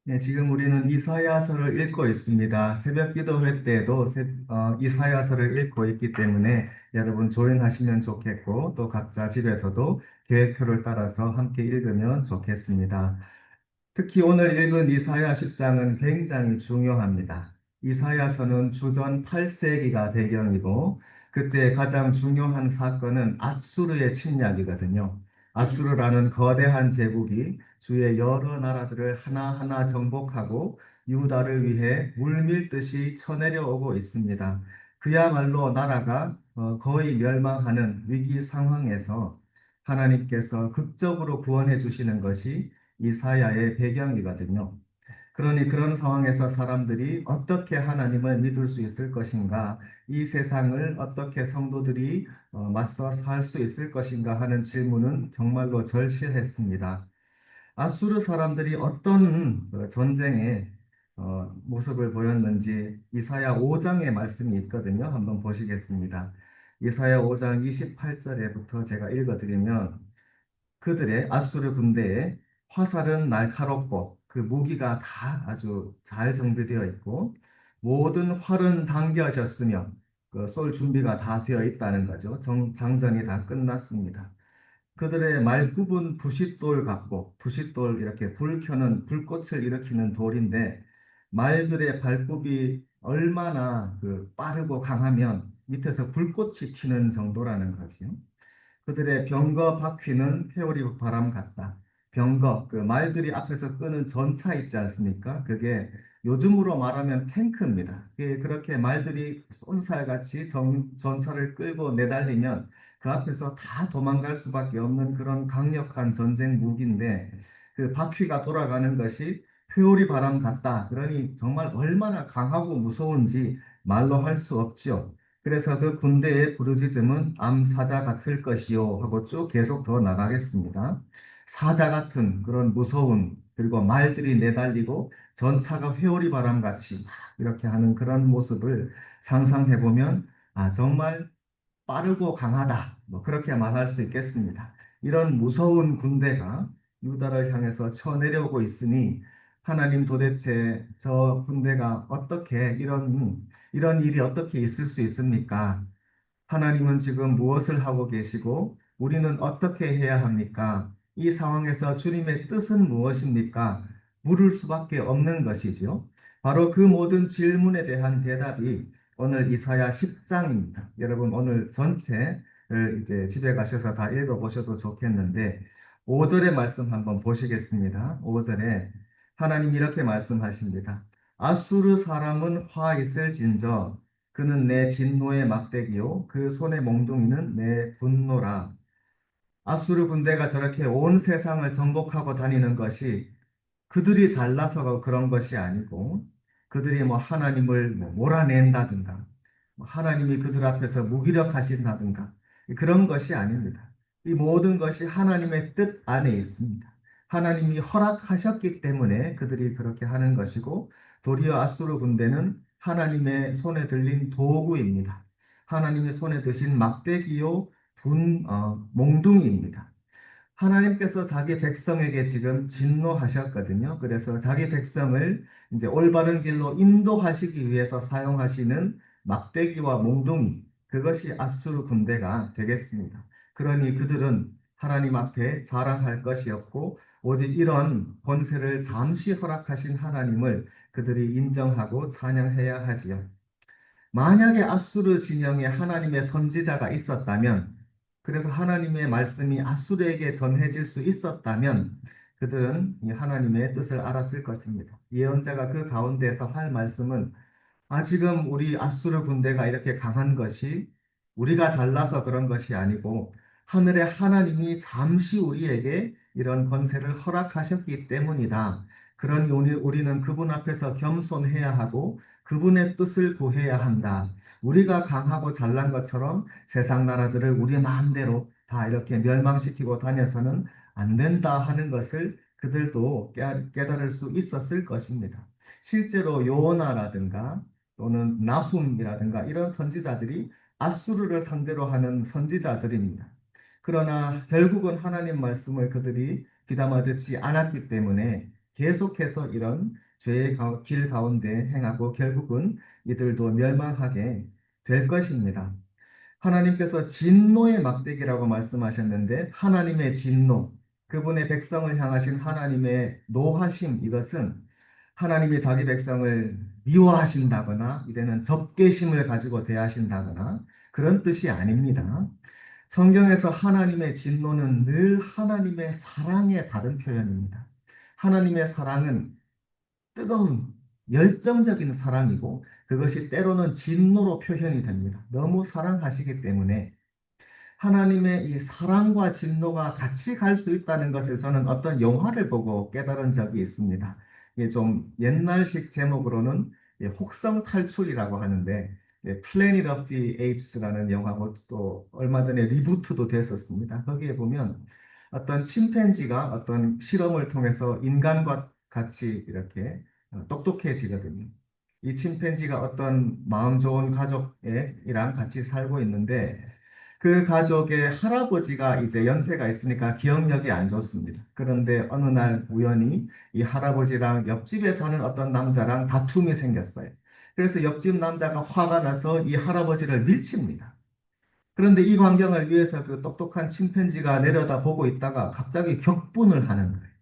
네, 지금 우리는 이사야서를 읽고 있습니다. 새벽 기도회 때도 이사야서를 읽고 있기 때문에 여러분 조용하시면 좋겠고 또 각자 집에서도 계획표를 따라서 함께 읽으면 좋겠습니다. 특히 오늘 읽은 이사야 10장은 굉장히 중요합니다. 이사야서는 주전 8세기가 배경이고 그때 가장 중요한 사건은 앗수르의 침략이거든요. 앗수르라는 거대한 제국이 주의 여러 나라들을 하나하나 정복하고 유다를 위해 물밀듯이 쳐내려오고 있습니다. 그야말로 나라가 거의 멸망하는 위기 상황에서 하나님께서 극적으로 구원해 주시는 것이 이사야의 배경이거든요. 그러니 그런 상황에서 사람들이 어떻게 하나님을 믿을 수 있을 것인가, 이 세상을 어떻게 성도들이 맞서 살 수 있을 것인가 하는 질문은 정말로 절실했습니다. 아수르 사람들이 어떤 전쟁의 모습을 보였는지 이사야 5장의 말씀이 있거든요. 한번 보시겠습니다. 이사야 5장 28절에부터 제가 읽어드리면 그들의 아수르 군대의 화살은 날카롭고 그 무기가 다 아주 잘 정비되어 있고 모든 활은 당겨졌으며 쏠 준비가 다 되어 있다는 거죠. 장전이 다 끝났습니다. 그들의 말굽은 부싯돌 같고 부싯돌 이렇게 불 켜는 불꽃을 일으키는 돌인데 말들의 발굽이 얼마나 빠르고 강하면 밑에서 불꽃이 튀는 정도라는 거죠. 그들의 병거 바퀴는 회오리 바람 같다. 병거, 그 말들이 앞에서 끄는 전차 있지 않습니까? 그게 요즘으로 말하면 탱크입니다. 그렇게 말들이 쏜살같이 전차를 끌고 내달리면 그 앞에서 다 도망갈 수밖에 없는 그런 강력한 전쟁 무기인데 그 바퀴가 돌아가는 것이 회오리 바람 같다. 그러니 정말 얼마나 강하고 무서운지 말로 할 수 없지요. 그래서 그 군대의 부르짖음은 암사자 같을 것이요 하고 쭉 계속 더 나가겠습니다. 사자 같은 그런 무서운 그리고 말들이 내달리고 전차가 회오리 바람같이 막 이렇게 하는 그런 모습을 상상해 보면 정말 빠르고 강하다. 뭐 그렇게 말할 수 있겠습니다. 이런 무서운 군대가 유다를 향해서 쳐내려오고 있으니 하나님 도대체 저 군대가 어떻게 이런 일이 어떻게 있을 수 있습니까? 하나님은 지금 무엇을 하고 계시고 우리는 어떻게 해야 합니까? 이 상황에서 주님의 뜻은 무엇입니까? 물을 수밖에 없는 것이지요. 바로 그 모든 질문에 대한 대답이 오늘 이사야 10장입니다. 여러분 오늘 전체를 이제 집에 가셔서 다 읽어보셔도 좋겠는데 5절의 말씀 한번 보시겠습니다. 5절에 하나님 이렇게 말씀하십니다. 아수르 사람은 화 있을진저 그는 내 진노의 막대기요 그 손의 몽둥이는 내 분노라. 아수르 군대가 저렇게 온 세상을 정복하고 다니는 것이 그들이 잘나서 그런 것이 아니고 그들이 뭐 하나님을 뭐 몰아낸다든가 뭐 하나님이 그들 앞에서 무기력하신다든가 그런 것이 아닙니다. 이 모든 것이 하나님의 뜻 안에 있습니다. 하나님이 허락하셨기 때문에 그들이 그렇게 하는 것이고 도리어 아수르 군대는 하나님의 손에 들린 도구입니다. 하나님의 손에 드신 막대기요 몽둥이입니다. 하나님께서 자기 백성에게 지금 진노하셨거든요. 그래서 자기 백성을 이제 올바른 길로 인도하시기 위해서 사용하시는 막대기와 몽둥이, 그것이 아수르 군대가 되겠습니다. 그러니 그들은 하나님 앞에 자랑할 것이 없고, 오직 이런 권세를 잠시 허락하신 하나님을 그들이 인정하고 찬양해야 하지요. 만약에 아수르 진영에 하나님의 선지자가 있었다면, 그래서 하나님의 말씀이 아수르에게 전해질 수 있었다면, 그들은 이 하나님의 뜻을 알았을 것입니다. 예언자가 그 가운데서 할 말씀은 지금 우리 아수르 군대가 이렇게 강한 것이 우리가 잘나서 그런 것이 아니고 하늘의 하나님이 잠시 우리에게 이런 권세를 허락하셨기 때문이다. 그러니 우리는 그분 앞에서 겸손해야 하고 그분의 뜻을 구해야 한다. 우리가 강하고 잘난 것처럼 세상 나라들을 우리 마음대로 다 이렇게 멸망시키고 다녀서는 안 된다 하는 것을 그들도 깨달을 수 있었을 것입니다. 실제로 요나라든가 또는 나훔이라든가 이런 선지자들이 아수르를 상대로 하는 선지자들입니다. 그러나 결국은 하나님 말씀을 그들이 귀담아 듣지 않았기 때문에 계속해서 이런 죄의 길 가운데 행하고 결국은 이들도 멸망하게 될 것입니다. 하나님께서 진노의 막대기라고 말씀하셨는데 하나님의 진노, 그분의 백성을 향하신 하나님의 노하심, 이것은 하나님이 자기 백성을 미워하신다거나 이제는 적개심을 가지고 대하신다거나 그런 뜻이 아닙니다. 성경에서 하나님의 진노는 늘 하나님의 사랑의 다른 표현입니다. 하나님의 사랑은 뜨거운 열정적인 사랑이고 그것이 때로는 진노로 표현이 됩니다. 너무 사랑하시기 때문에 하나님의 이 사랑과 진노가 같이 갈 수 있다는 것을 저는 어떤 영화를 보고 깨달은 적이 있습니다. 이게 좀 옛날식 제목으로는 혹성 탈출이라고 하는데 Planet of the Apes라는 영화고 또 얼마 전에 리부트도 됐었습니다. 거기에 보면 어떤 침팬지가 어떤 실험을 통해서 인간과 같이 이렇게 똑똑해지거든요. 이 침팬지가 어떤 마음 좋은 가족이랑 같이 살고 있는데 그 가족의 할아버지가 이제 연세가 있으니까 기억력이 안 좋습니다. 그런데 어느 날 우연히 이 할아버지랑 옆집에 사는 어떤 남자랑 다툼이 생겼어요. 그래서 옆집 남자가 화가 나서 이 할아버지를 밀칩니다. 그런데 이 광경을 위해서 그 똑똑한 침팬지가 내려다 보고 있다가 갑자기 격분을 하는 거예요.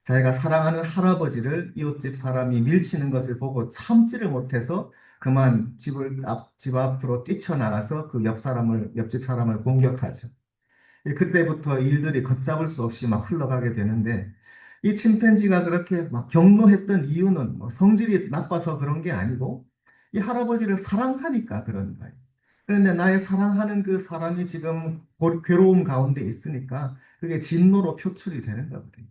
자기가 사랑하는 할아버지를 이웃집 사람이 밀치는 것을 보고 참지를 못해서 그만 집 앞으로 뛰쳐나가서 그 옆집 사람을 공격하죠. 그때부터 일들이 걷잡을 수 없이 막 흘러가게 되는데 이 침팬지가 그렇게 막 경노했던 이유는 뭐 성질이 나빠서 그런 게 아니고 이 할아버지를 사랑하니까 그런 거예요. 그런데 나의 사랑하는 그 사람이 지금 괴로움 가운데 있으니까 그게 진노로 표출이 되는 거거든요.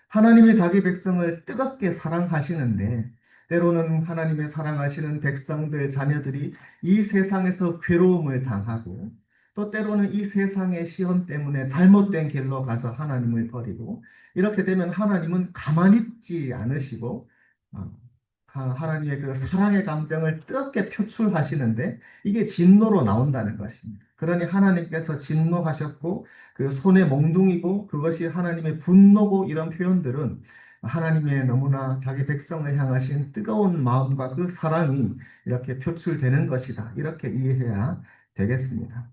하나님이 자기 백성을 뜨겁게 사랑하시는데 때로는 하나님의 사랑하시는 백성들, 자녀들이 이 세상에서 괴로움을 당하고 또 때로는 이 세상의 시험 때문에 잘못된 길로 가서 하나님을 버리고 이렇게 되면 하나님은 가만히 있지 않으시고 어, 하나님의 그 사랑의 감정을 뜨겁게 표출하시는데 이게 진노로 나온다는 것입니다. 그러니 하나님께서 진노하셨고 그 손에 몽둥이고 그것이 하나님의 분노고 이런 표현들은 하나님의 너무나 자기 백성을 향하신 뜨거운 마음과 그 사랑이 이렇게 표출되는 것이다. 이렇게 이해해야 되겠습니다.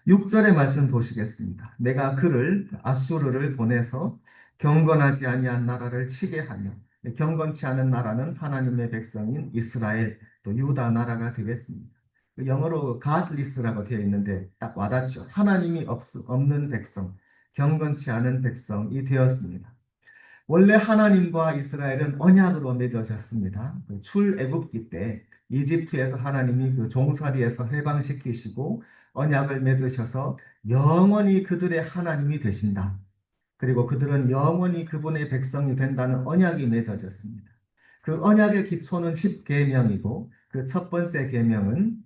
6절의 말씀 보시겠습니다. 내가 그를 아수르를 보내서 경건하지 아니한 나라를 치게 하며 경건치 않은 나라는 하나님의 백성인 이스라엘 또 유다 나라가 되겠습니다. 그 영어로 godless라고 되어 있는데 딱 와닿죠. 하나님이 없는 백성, 경건치 않은 백성이 되었습니다. 원래 하나님과 이스라엘은 언약으로 맺어졌습니다. 그 출애굽기 때 이집트에서 하나님이 그 종살이에서 해방시키시고 언약을 맺으셔서 영원히 그들의 하나님이 되신다. 그리고 그들은 영원히 그분의 백성이 된다는 언약이 맺어졌습니다. 그 언약의 기초는 10계명이고 그 첫 번째 계명은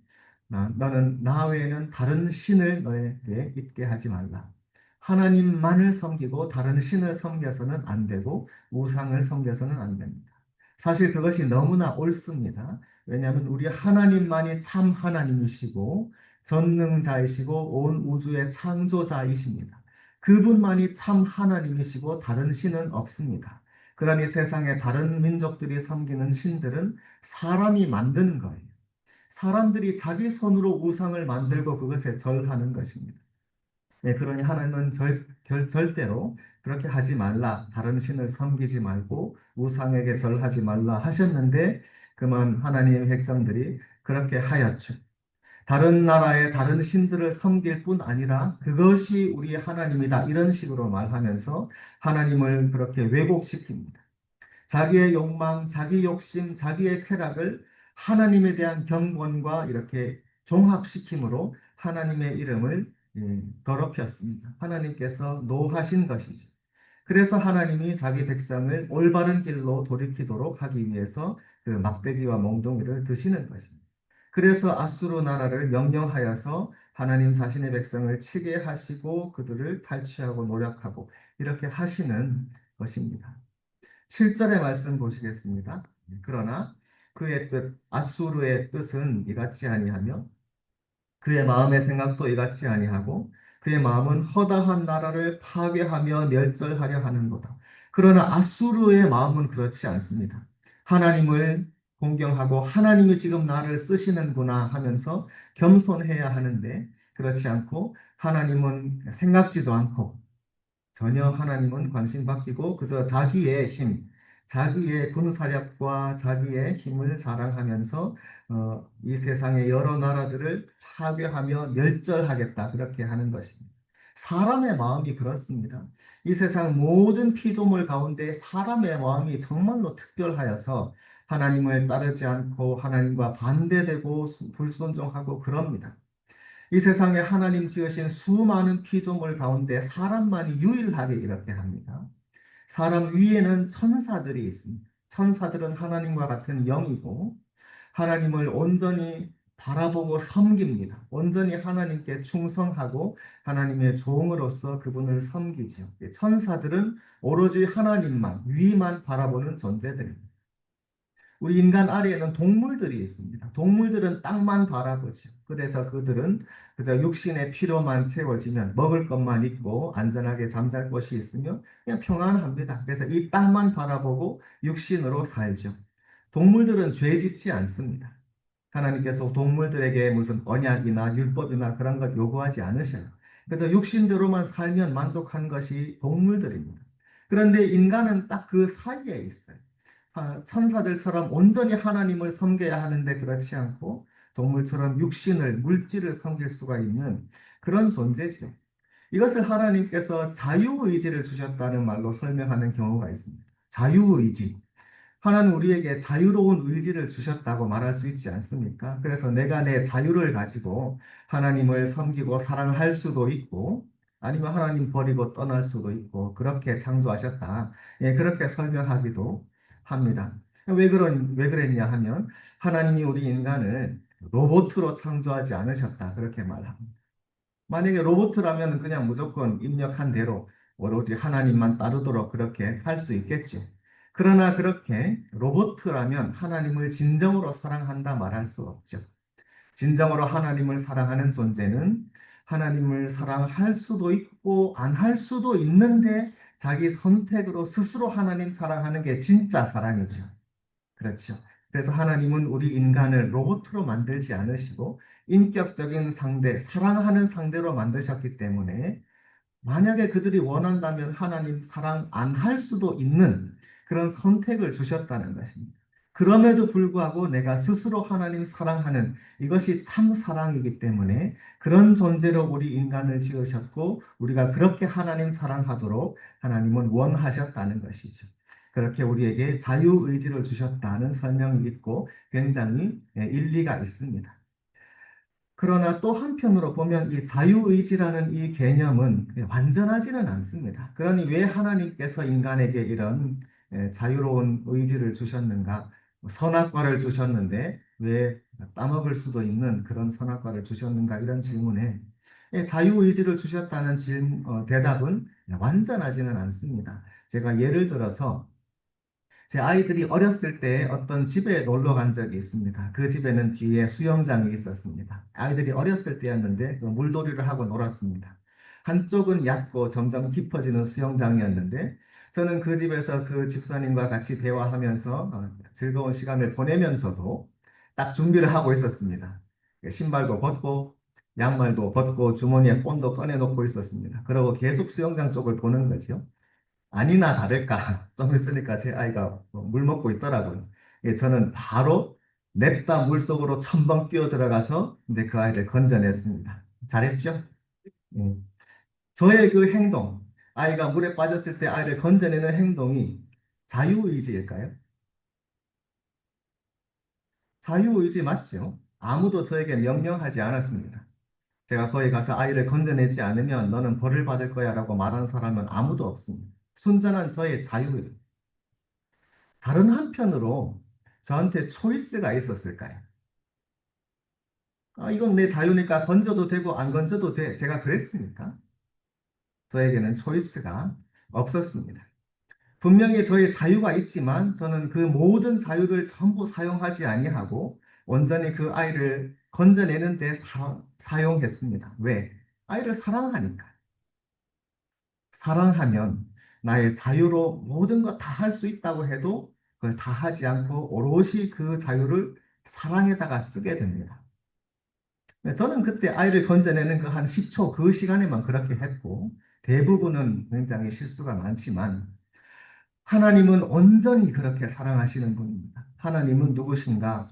너는 나 외에는 다른 신을 너에게 있게 하지 말라. 하나님만을 섬기고 다른 신을 섬겨서는 안 되고 우상을 섬겨서는 안 됩니다. 사실 그것이 너무나 옳습니다. 왜냐하면 우리 하나님만이 참 하나님이시고 전능자이시고 온 우주의 창조자이십니다. 그분만이 참 하나님이시고 다른 신은 없습니다. 그러니 세상의 다른 민족들이 섬기는 신들은 사람이 만드는 거예요. 사람들이 자기 손으로 우상을 만들고 그것에 절하는 것입니다. 네, 그러니 하나님은 절대로 그렇게 하지 말라. 다른 신을 섬기지 말고 우상에게 절하지 말라 하셨는데 그만 하나님의 백성들이 그렇게 하였죠. 다른 나라의 다른 신들을 섬길 뿐 아니라 그것이 우리의 하나님이다. 이런 식으로 말하면서 하나님을 그렇게 왜곡시킵니다. 자기의 욕망, 자기 욕심, 자기의 쾌락을 하나님에 대한 경건과 이렇게 종합시킴으로 하나님의 이름을 더럽혔습니다. 하나님께서 노하신 것이죠. 그래서 하나님이 자기 백성을 올바른 길로 돌이키도록 하기 위해서 그 막대기와 몽둥이를 드시는 것입니다. 그래서 아수르 나라를 명령하여서 하나님 자신의 백성을 치게 하시고 그들을 탈취하고 노력하고 이렇게 하시는 것입니다. 7절의 말씀 보시겠습니다. 그러나 그의 뜻, 아수르의 뜻은 이같이 아니하며 그의 마음의 생각도 이같이 아니하고 그의 마음은 허다한 나라를 파괴하며 멸절하려 하는 거다. 그러나 아수르의 마음은 그렇지 않습니다. 하나님을 공경하고 하나님이 지금 나를 쓰시는구나 하면서 겸손해야 하는데 그렇지 않고 하나님은 생각지도 않고 전혀 하나님은 관심 바뀌고 그저 자기의 힘, 자기의 군사력과 자기의 힘을 자랑하면서 이 세상의 여러 나라들을 파괴하며 멸절하겠다 그렇게 하는 것입니다. 사람의 마음이 그렇습니다. 이 세상 모든 피조물 가운데 사람의 마음이 정말로 특별하여서 하나님을 따르지 않고 하나님과 반대되고 불순종하고 그럽니다. 이 세상에 하나님 지으신 수많은 피조물 가운데 사람만이 유일하게 이렇게 합니다. 사람 위에는 천사들이 있습니다. 천사들은 하나님과 같은 영이고 하나님을 온전히 바라보고 섬깁니다. 온전히 하나님께 충성하고 하나님의 종으로서 그분을 섬기죠. 천사들은 오로지 하나님만, 위만 바라보는 존재들입니다. 우리 인간 아래에는 동물들이 있습니다. 동물들은 땅만 바라보죠. 그래서 그들은 그저 육신의 필요만 채워지면 먹을 것만 있고 안전하게 잠잘 곳이 있으면 그냥 평안합니다. 그래서 이 땅만 바라보고 육신으로 살죠. 동물들은 죄 짓지 않습니다. 하나님께서 동물들에게 무슨 언약이나 율법이나 그런 것 요구하지 않으셔요. 그래서 육신대로만 살면 만족한 것이 동물들입니다. 그런데 인간은 딱 그 사이에 있어요. 천사들처럼 온전히 하나님을 섬겨야 하는데 그렇지 않고 동물처럼 육신을, 물질을 섬길 수가 있는 그런 존재죠. 이것을 하나님께서 자유의지를 주셨다는 말로 설명하는 경우가 있습니다. 자유의지. 하나님 우리에게 자유로운 의지를 주셨다고 말할 수 있지 않습니까? 그래서 내가 내 자유를 가지고 하나님을 섬기고 사랑할 수도 있고 아니면 하나님 버리고 떠날 수도 있고 그렇게 창조하셨다. 예, 그렇게 설명하기도 합니다. 왜 그랬냐 하면 하나님이 우리 인간을 로봇으로 창조하지 않으셨다. 그렇게 말합니다. 만약에 로봇이라면 그냥 무조건 입력한 대로 오로지 하나님만 따르도록 그렇게 할 수 있겠죠. 그러나 그렇게 로봇이라면 하나님을 진정으로 사랑한다 말할 수 없죠. 진정으로 하나님을 사랑하는 존재는 하나님을 사랑할 수도 있고 안 할 수도 있는데 자기 선택으로 스스로 하나님 사랑하는 게 진짜 사랑이죠. 그렇죠. 그래서 하나님은 우리 인간을 로봇으로 만들지 않으시고 인격적인 상대, 사랑하는 상대로 만드셨기 때문에 만약에 그들이 원한다면 하나님 사랑 안 할 수도 있는 그런 선택을 주셨다는 것입니다. 그럼에도 불구하고 내가 스스로 하나님 사랑하는 이것이 참 사랑이기 때문에 그런 존재로 우리 인간을 지으셨고 우리가 그렇게 하나님 사랑하도록 하나님은 원하셨다는 것이죠. 그렇게 우리에게 자유의지를 주셨다는 설명이 있고 굉장히 일리가 있습니다. 그러나 또 한편으로 보면 이 자유의지라는 이 개념은 완전하지는 않습니다. 그러니 왜 하나님께서 인간에게 이런 자유로운 의지를 주셨는가? 뭐 선악과를 주셨는데 왜 따먹을 수도 있는 그런 선악과를 주셨는가? 이런 질문에 자유의지를 주셨다는 대답은 완전하지는 않습니다. 제가 예를 들어서 제 아이들이 어렸을 때 어떤 집에 놀러 간 적이 있습니다. 그 집에는 뒤에 수영장이 있었습니다. 아이들이 어렸을 때였는데 그 물놀이를 하고 놀았습니다. 한쪽은 얕고 점점 깊어지는 수영장이었는데 저는 그 집에서 그 집사님과 같이 대화하면서 즐거운 시간을 보내면서도 딱 준비를 하고 있었습니다. 신발도 벗고 양말도 벗고 주머니에 폰도 꺼내놓고 있었습니다. 그리고 계속 수영장 쪽을 보는 거죠. 아니나 다를까 좀 있으니까 제 아이가 물 먹고 있더라고요. 예, 저는 바로 냅다 물속으로 첨벙 뛰어 들어가서 이제 그 아이를 건져냈습니다. 잘했죠? 예. 저의 그 행동, 아이가 물에 빠졌을 때 아이를 건져내는 행동이 자유의지일까요? 자유의지 맞죠? 아무도 저에게 명령하지 않았습니다. 제가 거기 가서 아이를 건져내지 않으면 너는 벌을 받을 거야 라고 말한 사람은 아무도 없습니다. 순전한 저의 자유예요. 다른 한편으로 저한테 초이스가 있었을까요? 이건 내 자유니까 건져도 되고 안 건져도 돼. 제가 그랬습니까? 저에게는 초이스가 없었습니다. 분명히 저의 자유가 있지만 저는 그 모든 자유를 전부 사용하지 아니하고 온전히 그 아이를 건져내는 데 사용했습니다. 왜? 아이를 사랑하니까. 사랑하면 나의 자유로 모든 것 다 할 수 있다고 해도 그걸 다 하지 않고 오롯이 그 자유를 사랑에다가 쓰게 됩니다. 네, 저는 그때 아이를 건져내는 그 한 10초 그 시간에만 그렇게 했고, 대부분은 굉장히 실수가 많지만, 하나님은 온전히 그렇게 사랑하시는 분입니다. 하나님은 누구신가?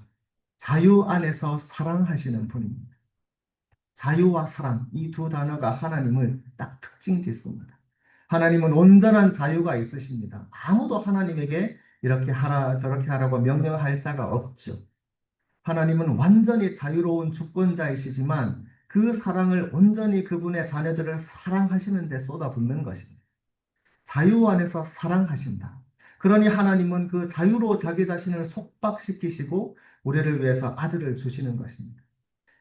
자유 안에서 사랑하시는 분입니다. 자유와 사랑, 이 두 단어가 하나님을 딱 특징 짓습니다. 하나님은 온전한 자유가 있으십니다. 아무도 하나님에게 이렇게 하라, 저렇게 하라고 명령할 자가 없죠. 하나님은 완전히 자유로운 주권자이시지만 그 사랑을 온전히 그분의 자녀들을 사랑하시는 데 쏟아붓는 것입니다. 자유 안에서 사랑하신다. 그러니 하나님은 그 자유로 자기 자신을 속박시키시고 우리를 위해서 아들을 주시는 것입니다.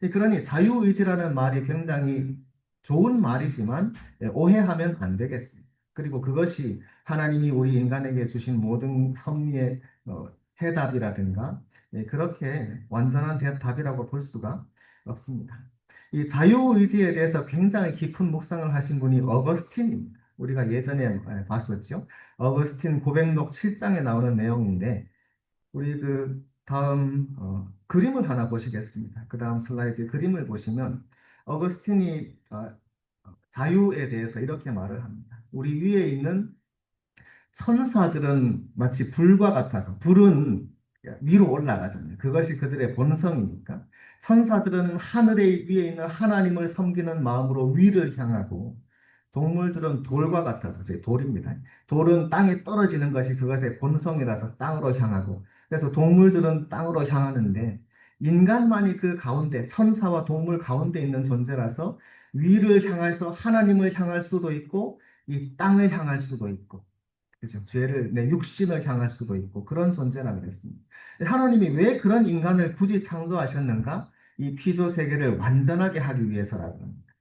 그러니 자유의지라는 말이 굉장히 좋은 말이지만 오해하면 안 되겠습니다. 그리고 그것이 하나님이 우리 인간에게 주신 모든 섭리의 해답이라든가 그렇게 완전한 답이라고 볼 수가 없습니다. 이 자유의지에 대해서 굉장히 깊은 묵상을 하신 분이 어거스틴입니다. 우리가 예전에 봤었죠. 어거스틴 고백록 7장에 나오는 내용인데 우리 그 다음 그림을 하나 보시겠습니다. 그 다음 슬라이드 그림을 보시면 어거스틴이 자유에 대해서 이렇게 말을 합니다. 우리 위에 있는 천사들은 마치 불과 같아서 불은 위로 올라가잖아요. 그것이 그들의 본성이니까. 천사들은 하늘에 위에 있는 하나님을 섬기는 마음으로 위를 향하고 동물들은 돌과 같아서 제 돌입니다. 돌은 땅에 떨어지는 것이 그것의 본성이라서 땅으로 향하고 그래서 동물들은 땅으로 향하는데 인간만이 그 가운데 천사와 동물 가운데 있는 존재라서 위를 향해서 하나님을 향할 수도 있고 이 땅을 향할 수도 있고 그죠? 죄를 내 육신을 향할 수도 있고 그런 존재라 그랬습니다. 하나님이 왜 그런 인간을 굳이 창조하셨는가? 이 피조 세계를 완전하게 하기 위해서라고 합니다.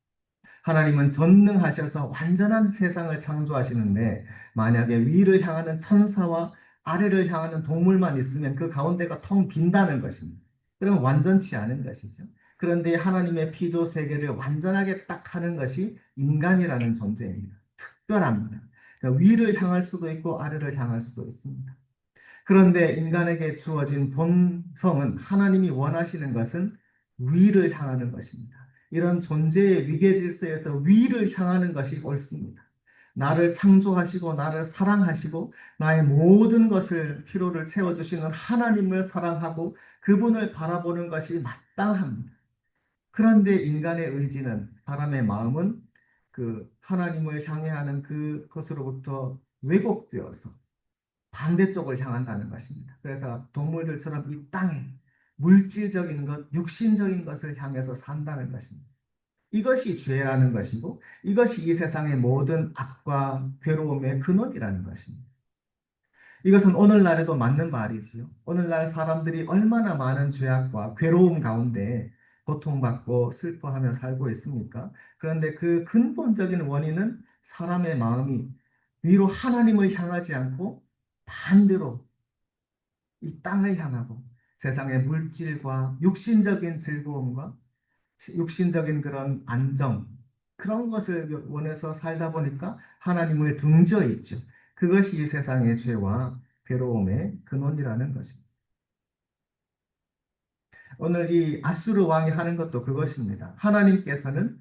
하나님은 전능하셔서 완전한 세상을 창조하시는데 만약에 위를 향하는 천사와 아래를 향하는 동물만 있으면 그 가운데가 텅 빈다는 것입니다. 그러면 완전치 않은 것이죠. 그런데 하나님의 피조 세계를 완전하게 딱 하는 것이 인간이라는 존재입니다. 특별합니다. 그러니까 위를 향할 수도 있고 아래를 향할 수도 있습니다. 그런데 인간에게 주어진 본성은 하나님이 원하시는 것은 위를 향하는 것입니다. 이런 존재의 위계 질서에서 위를 향하는 것이 옳습니다. 나를 창조하시고 나를 사랑하시고 나의 모든 것을 필요를 채워주시는 하나님을 사랑하고 그분을 바라보는 것이 마땅합니다. 그런데 인간의 의지는 사람의 마음은 그 하나님을 향해 하는 그것으로부터 왜곡되어서 반대쪽을 향한다는 것입니다. 그래서 동물들처럼 이 땅에 물질적인 것, 육신적인 것을 향해서 산다는 것입니다. 이것이 죄라는 것이고 이것이 이 세상의 모든 악과 괴로움의 근원이라는 것입니다. 이것은 오늘날에도 맞는 말이지요. 오늘날 사람들이 얼마나 많은 죄악과 괴로움 가운데 고통받고 슬퍼하며 살고 있습니까? 그런데 그 근본적인 원인은 사람의 마음이 위로 하나님을 향하지 않고 반대로 이 땅을 향하고 세상의 물질과 육신적인 즐거움과 육신적인 그런 안정, 그런 것을 원해서 살다 보니까 하나님을 등져 있죠. 그것이 이 세상의 죄와 괴로움의 근원이라는 것입니다. 오늘 이 아수르 왕이 하는 것도 그것입니다. 하나님께서는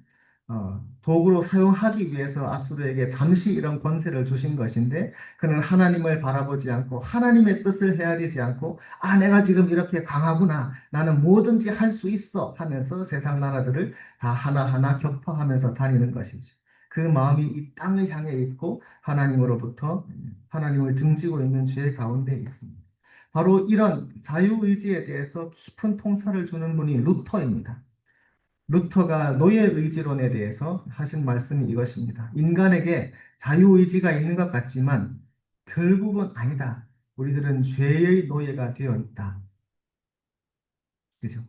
도구로 사용하기 위해서 아수르에게 잠시 이런 권세를 주신 것인데 그는 하나님을 바라보지 않고 하나님의 뜻을 헤아리지 않고 내가 지금 이렇게 강하구나 나는 뭐든지 할 수 있어 하면서 세상 나라들을 다 하나하나 격파하면서 다니는 것이죠. 그 마음이 이 땅을 향해 있고 하나님으로부터 하나님을 등지고 있는 죄 가운데 있습니다. 바로 이런 자유의지에 대해서 깊은 통찰을 주는 분이 루터입니다. 루터가 노예의지론에 대해서 하신 말씀이 이것입니다. 인간에게 자유의지가 있는 것 같지만 결국은 아니다. 우리들은 죄의 노예가 되어 있다. 그죠?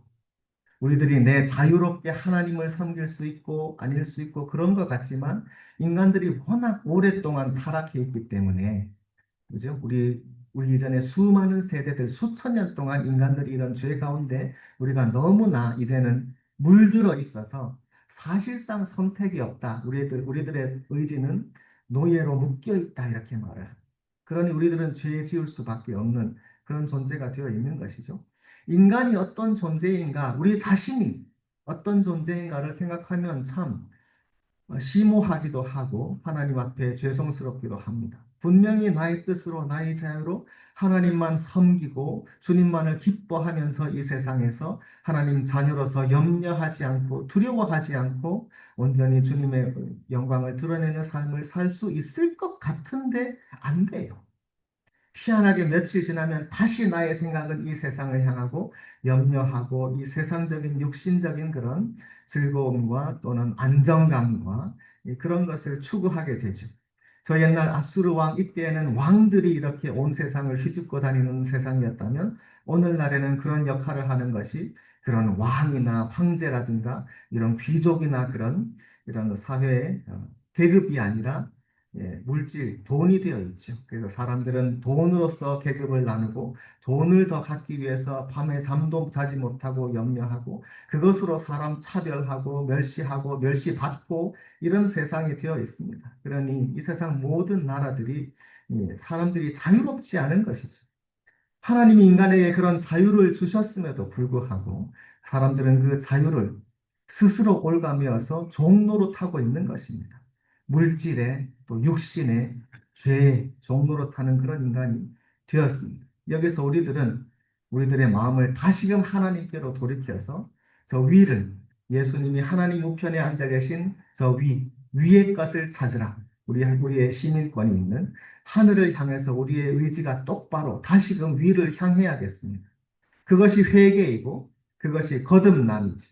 우리들이 내 자유롭게 하나님을 섬길 수 있고 아닐 수 있고 그런 것 같지만 인간들이 워낙 오랫동안 타락해 있기 때문에 그죠? 우리 이전에 수많은 세대들, 수천 년 동안 인간들이 이런 죄 가운데 우리가 너무나 이제는 물들어 있어서 사실상 선택이 없다. 우리들의 의지는 노예로 묶여 있다 이렇게 말을 합니다. 그러니 우리들은 죄 지을 수밖에 없는 그런 존재가 되어 있는 것이죠. 인간이 어떤 존재인가, 우리 자신이 어떤 존재인가를 생각하면 참 심오하기도 하고 하나님 앞에 죄송스럽기도 합니다. 분명히 나의 뜻으로 나의 자유로 하나님만 섬기고 주님만을 기뻐하면서 이 세상에서 하나님 자녀로서 염려하지 않고 두려워하지 않고 온전히 주님의 영광을 드러내는 삶을 살 수 있을 것 같은데 안 돼요. 희한하게 며칠 지나면 다시 나의 생각은 이 세상을 향하고 염려하고 이 세상적인 육신적인 그런 즐거움과 또는 안정감과 그런 것을 추구하게 되죠. 저 옛날 아수르 왕 이때에는 왕들이 이렇게 온 세상을 휘젓고 다니는 세상이었다면 오늘날에는 그런 역할을 하는 것이 그런 왕이나 황제라든가 이런 귀족이나 그런 이런 사회의 계급이 아니라 물질, 돈이 되어 있죠. 그래서 사람들은 돈으로서 계급을 나누고 돈을 더 갖기 위해서 밤에 잠도 자지 못하고 염려하고 그것으로 사람 차별하고 멸시하고 멸시받고 이런 세상이 되어 있습니다. 그러니 이 세상 모든 나라들이 사람들이 자유롭지 않은 것이죠. 하나님이 인간에게 그런 자유를 주셨음에도 불구하고 사람들은 그 자유를 스스로 올가매어서 종노릇하고 있는 것입니다. 물질에 또 육신에 죄에 종노릇하는 그런 인간이 되었습니다. 여기서 우리들은 우리들의 마음을 다시금 하나님께로 돌이켜서 저 위를 예수님이 하나님 우편에 앉아 계신 저 위의 것을 찾으라. 우리의 시민권이 있는 하늘을 향해서 우리의 의지가 똑바로 다시금 위를 향해야겠습니다. 그것이 회개이고 그것이 거듭남이지.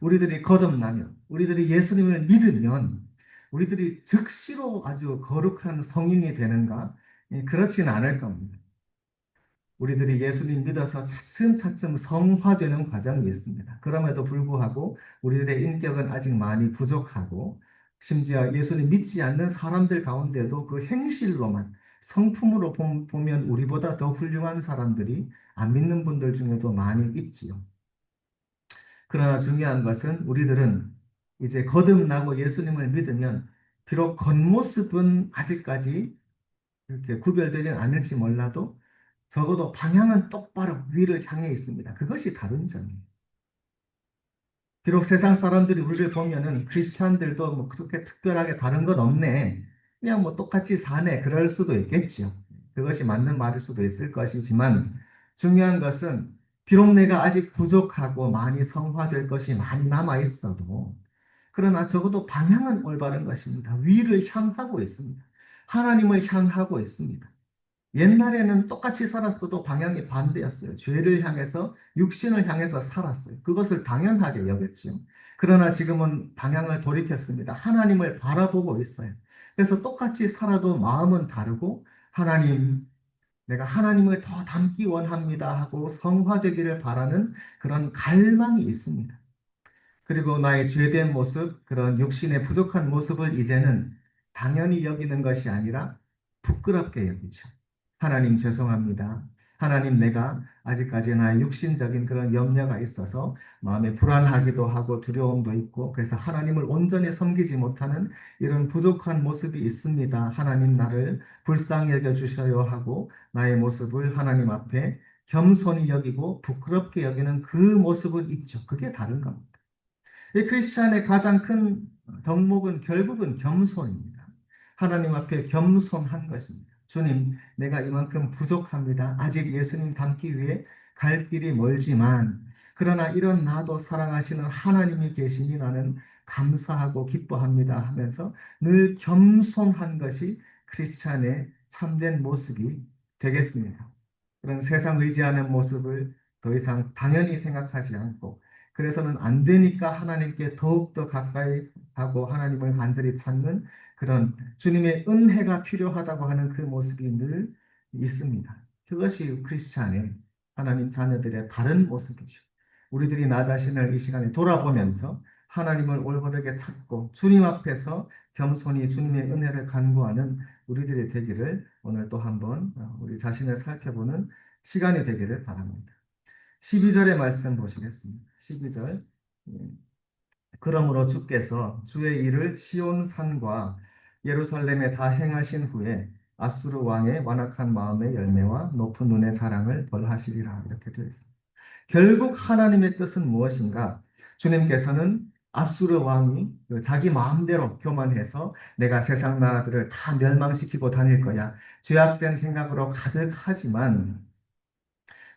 우리들이 거듭나면, 우리들이 예수님을 믿으면 우리들이 즉시로 아주 거룩한 성인이 되는가? 그렇지는 않을 겁니다. 우리들이 예수님 믿어서 차츰차츰 성화되는 과정이 있습니다. 그럼에도 불구하고 우리들의 인격은 아직 많이 부족하고 심지어 예수님 믿지 않는 사람들 가운데도 그 행실로만 성품으로 보면 우리보다 더 훌륭한 사람들이 안 믿는 분들 중에도 많이 있지요. 그러나 중요한 것은 우리들은 이제 거듭나고 예수님을 믿으면 비록 겉모습은 아직까지 이렇게 구별되지 않을지 몰라도 적어도 방향은 똑바로 위를 향해 있습니다. 그것이 다른 점이에요. 비록 세상 사람들이 우리를 보면은 크리스찬들도 뭐 그렇게 특별하게 다른 건 없네. 그냥 뭐 똑같이 사네. 그럴 수도 있겠죠. 그것이 맞는 말일 수도 있을 것이지만 중요한 것은 비록 내가 아직 부족하고 많이 성화될 것이 많이 남아 있어도 그러나 적어도 방향은 올바른 것입니다. 위를 향하고 있습니다. 하나님을 향하고 있습니다. 옛날에는 똑같이 살았어도 방향이 반대였어요. 죄를 향해서, 육신을 향해서 살았어요. 그것을 당연하게 여겼지요. 그러나 지금은 방향을 돌이켰습니다. 하나님을 바라보고 있어요. 그래서 똑같이 살아도 마음은 다르고, 하나님, 내가 하나님을 더 닮기 원합니다 하고 성화되기를 바라는 그런 갈망이 있습니다. 그리고 나의 죄된 모습, 그런 육신의 부족한 모습을 이제는 당연히 여기는 것이 아니라 부끄럽게 여기죠. 하나님 죄송합니다. 하나님 내가 아직까지 나의 육신적인 그런 염려가 있어서 마음에 불안하기도 하고 두려움도 있고 그래서 하나님을 온전히 섬기지 못하는 이런 부족한 모습이 있습니다. 하나님 나를 불쌍히 여겨 주셔요 하고 나의 모습을 하나님 앞에 겸손히 여기고 부끄럽게 여기는 그 모습은 있죠. 그게 다른 겁니다. 이 크리스찬의 가장 큰 덕목은 결국은 겸손입니다. 하나님 앞에 겸손한 것입니다. 주님, 내가 이만큼 부족합니다. 아직 예수님 닮기 위해 갈 길이 멀지만, 그러나 이런 나도 사랑하시는 하나님이 계시니 나는 감사하고 기뻐합니다 하면서 늘 겸손한 것이 크리스찬의 참된 모습이 되겠습니다. 그런 세상 의지하는 모습을 더 이상 당연히 생각하지 않고, 그래서는 안 되니까 하나님께 더욱더 가까이 하고 하나님을 간절히 찾는 그런 주님의 은혜가 필요하다고 하는 그 모습이 늘 있습니다. 그것이 크리스찬의 하나님 자녀들의 다른 모습이죠. 우리들이 나 자신을 이 시간에 돌아보면서 하나님을 올바르게 찾고 주님 앞에서 겸손히 주님의 은혜를 간구하는 우리들이 되기를 오늘 또 한번 우리 자신을 살펴보는 시간이 되기를 바랍니다. 12절의 말씀 보시겠습니다. 12절. 그러므로 주께서 주의 일을 시온산과 예루살렘에 다 행하신 후에 아수르 왕의 완악한 마음의 열매와 높은 눈의 자랑을 벌하시리라. 이렇게 되어 있습니다. 결국 하나님의 뜻은 무엇인가? 주님께서는 아수르 왕이 그 자기 마음대로 교만해서 내가 세상 나라들을 다 멸망시키고 다닐 거야. 죄악된 생각으로 가득하지만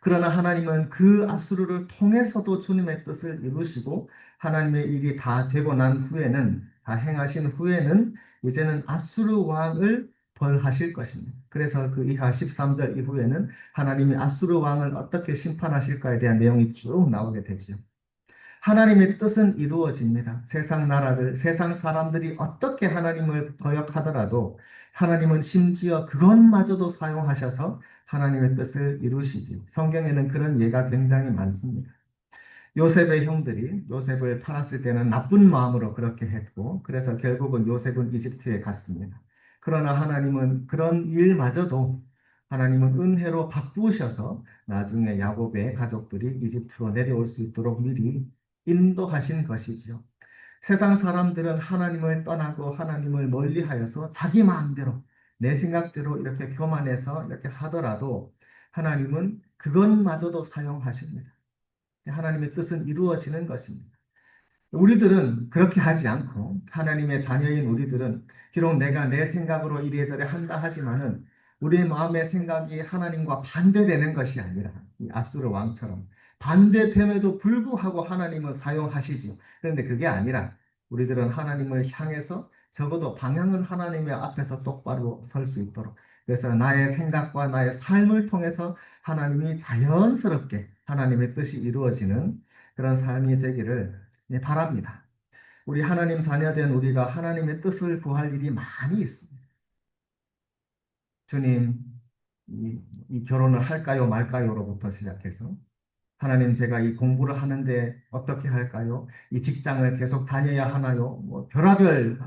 그러나 하나님은 그 아수르를 통해서도 주님의 뜻을 이루시고 하나님의 일이 다 되고 난 후에는 다 행하신 후에는 이제는 아수르 왕을 벌하실 것입니다. 그래서 그 이하 13절 이후에는 하나님이 아수르 왕을 어떻게 심판하실까에 대한 내용이 쭉 나오게 되죠. 하나님의 뜻은 이루어집니다. 세상 나라들, 세상 사람들이 어떻게 하나님을 거역하더라도 하나님은 심지어 그것마저도 사용하셔서 하나님의 뜻을 이루시지. 성경에는 그런 예가 굉장히 많습니다. 요셉의 형들이 요셉을 팔았을 때는 나쁜 마음으로 그렇게 했고, 그래서 결국은 요셉은 이집트에 갔습니다. 그러나 하나님은 그런 일마저도 하나님은 은혜로 바꾸셔서 나중에 야곱의 가족들이 이집트로 내려올 수 있도록 미리 인도하신 것이지요. 세상 사람들은 하나님을 떠나고 하나님을 멀리하여서 자기 마음대로 내 생각대로 이렇게 교만해서 이렇게 하더라도 하나님은 그것마저도 사용하십니다. 하나님의 뜻은 이루어지는 것입니다. 우리들은 그렇게 하지 않고 하나님의 자녀인 우리들은 비록 내가 내 생각으로 이래저래 한다 하지만은 우리의 마음의 생각이 하나님과 반대되는 것이 아니라 이 아수르 왕처럼 반대됨에도 불구하고 하나님은 사용하시죠. 그런데 그게 아니라 우리들은 하나님을 향해서 적어도 방향은 하나님의 앞에서 똑바로 설 수 있도록 그래서 나의 생각과 나의 삶을 통해서 하나님이 자연스럽게 하나님의 뜻이 이루어지는 그런 삶이 되기를 바랍니다. 우리 하나님 자녀된 우리가 하나님의 뜻을 구할 일이 많이 있습니다. 주님, 이 결혼을 할까요, 말까요?로부터 시작해서 하나님 제가 이 공부를 하는데 어떻게 할까요? 이 직장을 계속 다녀야 하나요? 뭐 별하별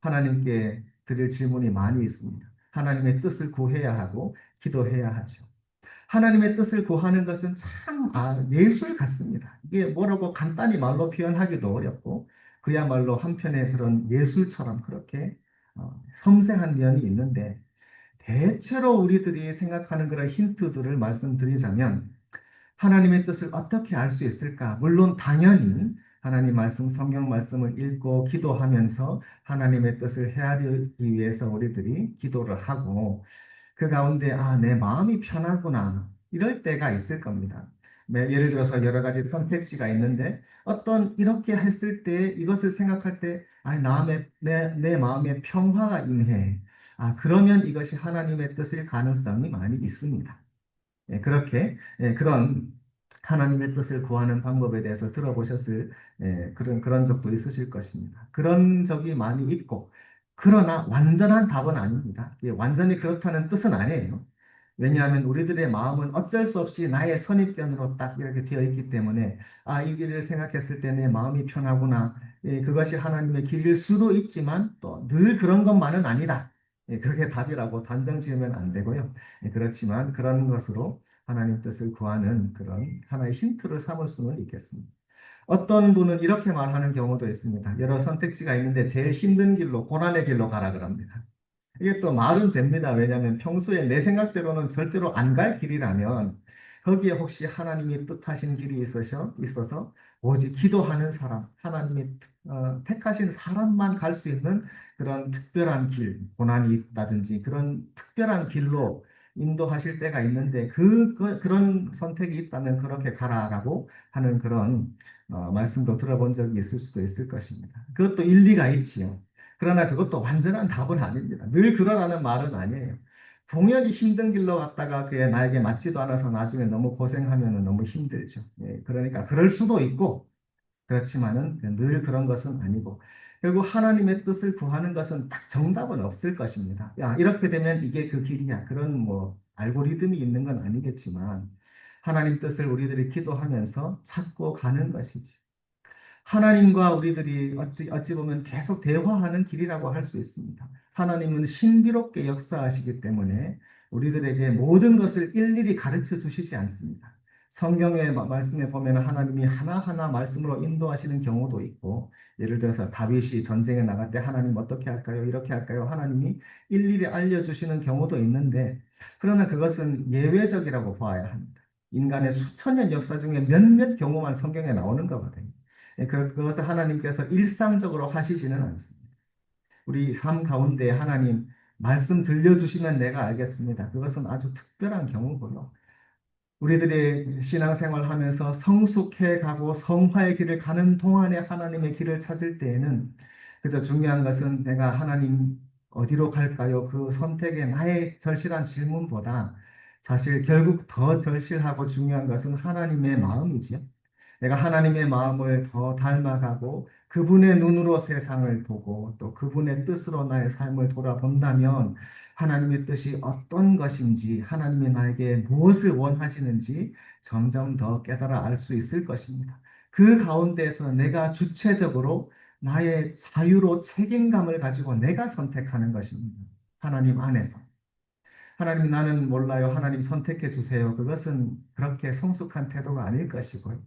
하나님께 드릴 질문이 많이 있습니다. 하나님의 뜻을 구해야 하고 기도해야 하죠. 하나님의 뜻을 구하는 것은 참 예술 같습니다. 이게 뭐라고 간단히 말로 표현하기도 어렵고 그야말로 한편의 그런 예술처럼 그렇게 섬세한 면이 있는데 대체로 우리들이 생각하는 그런 힌트들을 말씀드리자면 하나님의 뜻을 어떻게 알 수 있을까? 물론 당연히 하나님 말씀, 성경 말씀을 읽고 기도하면서 하나님의 뜻을 헤아리기 위해서 우리들이 기도를 하고 그 가운데 내 마음이 편하구나 이럴 때가 있을 겁니다. 예를 들어서 여러 가지 선택지가 있는데 어떤 이렇게 했을 때 이것을 생각할 때 내 마음에 평화가 임해. 그러면 이것이 하나님의 뜻일 가능성이 많이 있습니다. 그렇게 그런 하나님의 뜻을 구하는 방법에 대해서 들어보셨을 그런 적도 있으실 것입니다. 그런 적이 많이 있고 그러나 완전한 답은 아닙니다. 완전히 그렇다는 뜻은 아니에요. 왜냐하면 우리들의 마음은 어쩔 수 없이 나의 선입견으로 딱 이렇게 되어 있기 때문에 이 길을 생각했을 때 내 마음이 편하구나. 그것이 하나님의 길일 수도 있지만 또 늘 그런 것만은 아니다. 그게 답이라고 단정 지으면 안 되고요. 그렇지만 그런 것으로 하나님 뜻을 구하는 그런 하나의 힌트를 삼을 수는 있겠습니다. 어떤 분은 이렇게 말하는 경우도 있습니다. 여러 선택지가 있는데 제일 힘든 길로, 고난의 길로 가라 그럽니다. 이게 또 말은 됩니다. 왜냐하면 평소에 내 생각대로는 절대로 안 갈 길이라면 거기에 혹시 하나님이 뜻하신 길이 있어서 오직 기도하는 사람, 하나님이 택하신 사람만 갈 수 있는 그런 특별한 길, 고난이 있다든지 그런 특별한 길로 인도하실 때가 있는데 그런 선택이 있다면 그렇게 가라라고 하는 그런 말씀도 들어본 적이 있을 수도 있을 것입니다. 그것도 일리가 있지요. 그러나 그것도 완전한 답은 아닙니다. 늘 그러라는 말은 아니에요. 동연히 힘든 길로 갔다가 그게 나에게 맞지도 않아서 나중에 너무 고생하면 너무 힘들죠. 그러니까 그럴 수도 있고 그렇지만은 늘 그런 것은 아니고 결국 하나님의 뜻을 구하는 것은 딱 정답은 없을 것입니다. 이렇게 되면 이게 그 길이야. 그런 뭐 알고리즘이 있는 건 아니겠지만 하나님 뜻을 우리들이 기도하면서 찾고 가는 것이지. 하나님과 우리들이 어찌 보면 계속 대화하는 길이라고 할 수 있습니다. 하나님은 신비롭게 역사하시기 때문에 우리들에게 모든 것을 일일이 가르쳐 주시지 않습니다. 성경의 말씀에 보면 하나님이 하나하나 말씀으로 인도하시는 경우도 있고, 예를 들어서 다윗이 전쟁에 나갈 때 하나님 어떻게 할까요? 이렇게 할까요? 하나님이 일일이 알려주시는 경우도 있는데, 그러나 그것은 예외적이라고 봐야 합니다. 인간의 수천 년 역사 중에 몇몇 경우만 성경에 나오는 거거든요. 그것을 하나님께서 일상적으로 하시지는 않습니다. 우리 삶 가운데 하나님 말씀 들려주시면 내가 알겠습니다. 그것은 아주 특별한 경우고요. 우리들이 신앙생활 하면서 성숙해 가고 성화의 길을 가는 동안에 하나님의 길을 찾을 때에는 그저 중요한 것은 내가 하나님 어디로 갈까요? 그 선택에 나의 절실한 질문보다 사실 결국 더 절실하고 중요한 것은 하나님의 마음이지요. 내가 하나님의 마음을 더 닮아가고 그분의 눈으로 세상을 보고 또 그분의 뜻으로 나의 삶을 돌아본다면 하나님의 뜻이 어떤 것인지 하나님이 나에게 무엇을 원하시는지 점점 더 깨달아 알 수 있을 것입니다. 그 가운데서 내가 주체적으로 나의 자유로 책임감을 가지고 내가 선택하는 것입니다. 하나님 안에서. 하나님 나는 몰라요. 하나님 선택해 주세요. 그것은 그렇게 성숙한 태도가 아닐 것이고요.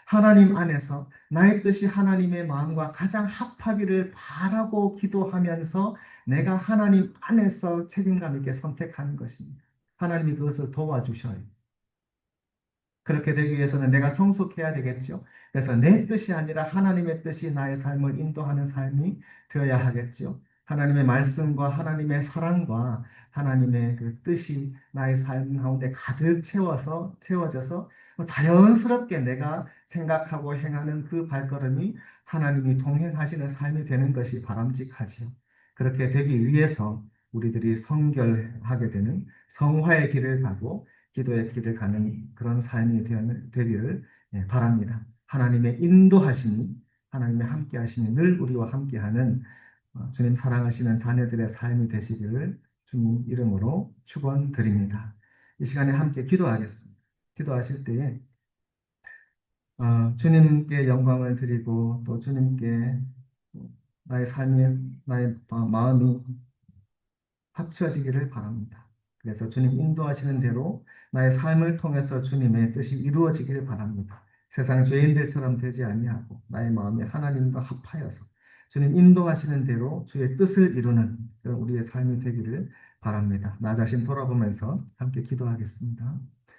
하나님 안에서 나의 뜻이 하나님의 마음과 가장 합하기를 바라고 기도하면서 내가 하나님 안에서 책임감 있게 선택하는 것입니다. 하나님이 그것을 도와주셔요. 그렇게 되기 위해서는 내가 성숙해야 되겠죠. 그래서 내 뜻이 아니라 하나님의 뜻이 나의 삶을 인도하는 삶이 되어야 하겠죠. 하나님의 말씀과 하나님의 사랑과 하나님의 그 뜻이 나의 삶 가운데 가득 채워져서 자연스럽게 내가 생각하고 행하는 그 발걸음이 하나님이 동행하시는 삶이 되는 것이 바람직하지요. 그렇게 되기 위해서 우리들이 성결하게 되는 성화의 길을 가고 기도의 길을 가는 그런 삶이 되기를 바랍니다. 하나님의 인도하심이, 하나님의 함께하심이 늘 우리와 함께하는 주님 사랑하시는 자녀들의 삶이 되시기를 주님 이름으로 축원드립니다. 이 시간에 함께 기도하겠습니다. 기도하실 때에 주님께 영광을 드리고 또 주님께 나의 삶이 나의 마음이 합쳐지기를 바랍니다. 그래서 주님 인도하시는 대로 나의 삶을 통해서 주님의 뜻이 이루어지기를 바랍니다. 세상 죄인들처럼 되지 아니하고 나의 마음이 하나님과 합하여서 주님 인도하시는 대로 주의 뜻을 이루는 그런 우리의 삶이 되기를 바랍니다. 나 자신 돌아보면서 함께 기도하겠습니다.